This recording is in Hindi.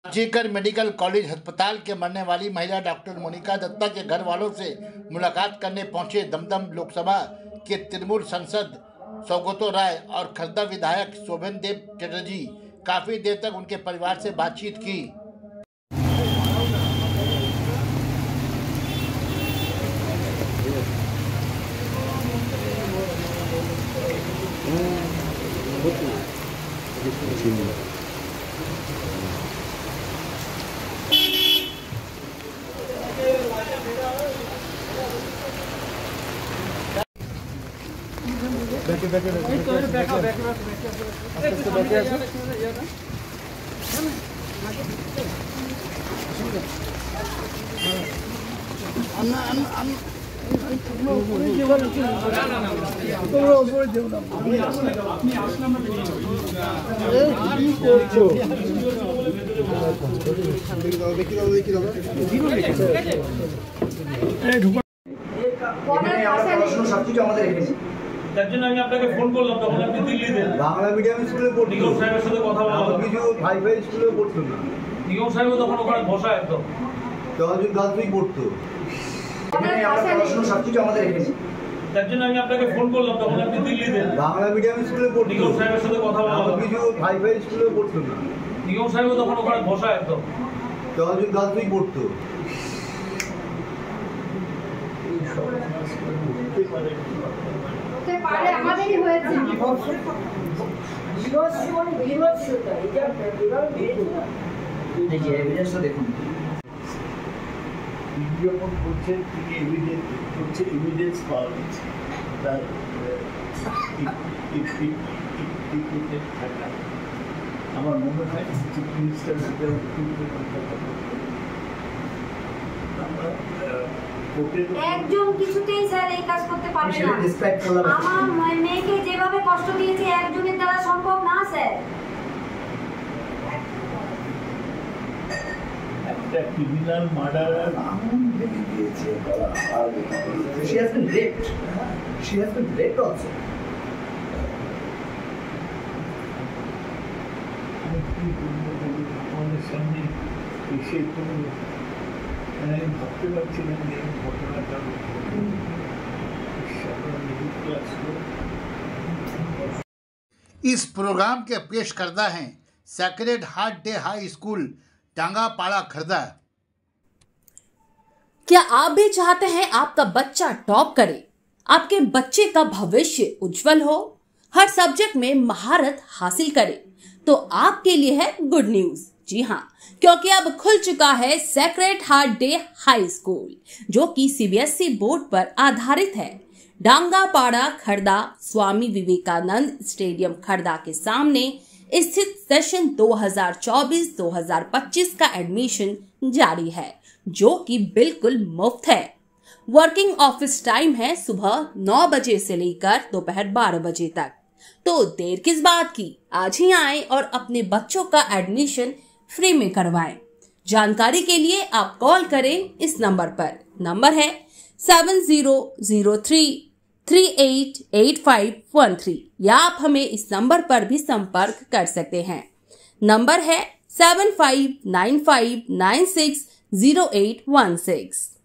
जीकर मेडिकल कॉलेज अस्पताल के मरने वाली महिला डॉक्टर मोनिका दत्ता के घर वालों से मुलाकात करने पहुंचे दमदम लोकसभा के तृणमूल सांसद सौगतो राय और खर्दा विधायक शोभनदेव चटर्जी। काफी देर तक उनके परिवार से बातचीत की। তার জন্য আমি আপনাকে ফোন করলাম, তখন আপনি দিল্লিতে বাংলা মিডিয়াম স্কুলে পড়তো। নিগম সাহেবের সাথে কথা বললাম, কিছু ভাই স্কুলে পড়তো না। নিগম সাহেব তখন ওখানে বসা একদম তখন গাছই পড়তো। সবকিছু আমাদের এখানে। তার জন্য আমি আপনাকে ফোন করলাম, তখন আপনি দিল্লিতে বাংলা মিডিয়াম স্কুলে পড়তো। নিগম সাহেবের সাথে কথা বললাম, কিছু ভাই স্কুলে পড়তো না। নিগম সাহেব তখন ওখানে বসা একদম তখন গাছই পড়তো। আমাদেরই হয়েছে দেখুন যখন বলছেন তিনি এভিডেন্স পাওয়া গেছে তার আমার মনে হয় চিফ মিনিস্টার একজন কিছুতেই স্যার এই কাজ করতে পারবে না। আমার মেয়েকে যেভাবে কষ্ট দিয়েছে একজনের দ্বারা সম্ভব না স্যার। একটা ক্রিমিনাল মার্ডারার আগুন ভেঙে দিয়েছে। She has been raped. She has been raped also. আমাদের সামনে এসে আমি ভাবতে পারছিলাম যে ঘটনাটা इस प्रोग्राम के पेश करता हैं Sacred Heart Day High School Tangapara Khurda. क्या आप भी चाहते हैं आपका बच्चा टॉप करे, आपके बच्चे का भविष्य उज्जवल हो, हर सब्जेक्ट में महारत हासिल करे, तो आपके लिए है गुड न्यूज। जी हाँ, क्योंकि अब खुल चुका है sacred Heart Day High school, जो कि सीबीएसई बोर्ड पर आधारित है। डांगापाड़ा खर्दा स्वामी विवेकानंद स्टेडियम खर्दा के सामने स्थित सेशन 2024-2025 का एडमिशन जारी है, जो कि बिल्कुल मुफ्त है। वर्किंग ऑफिस टाइम है सुबह 9 बजे से लेकर दोपहर 12 बजे तक। तो देर किस बात की, आज ही आए और अपने बच्चों का एडमिशन फ्री में करवाएं। जानकारी के लिए आप कॉल करें इस नंबर पर। नंबर है 7003388513 या आप हमें इस नंबर पर भी संपर्क कर सकते हैं। नंबर है 7595960816।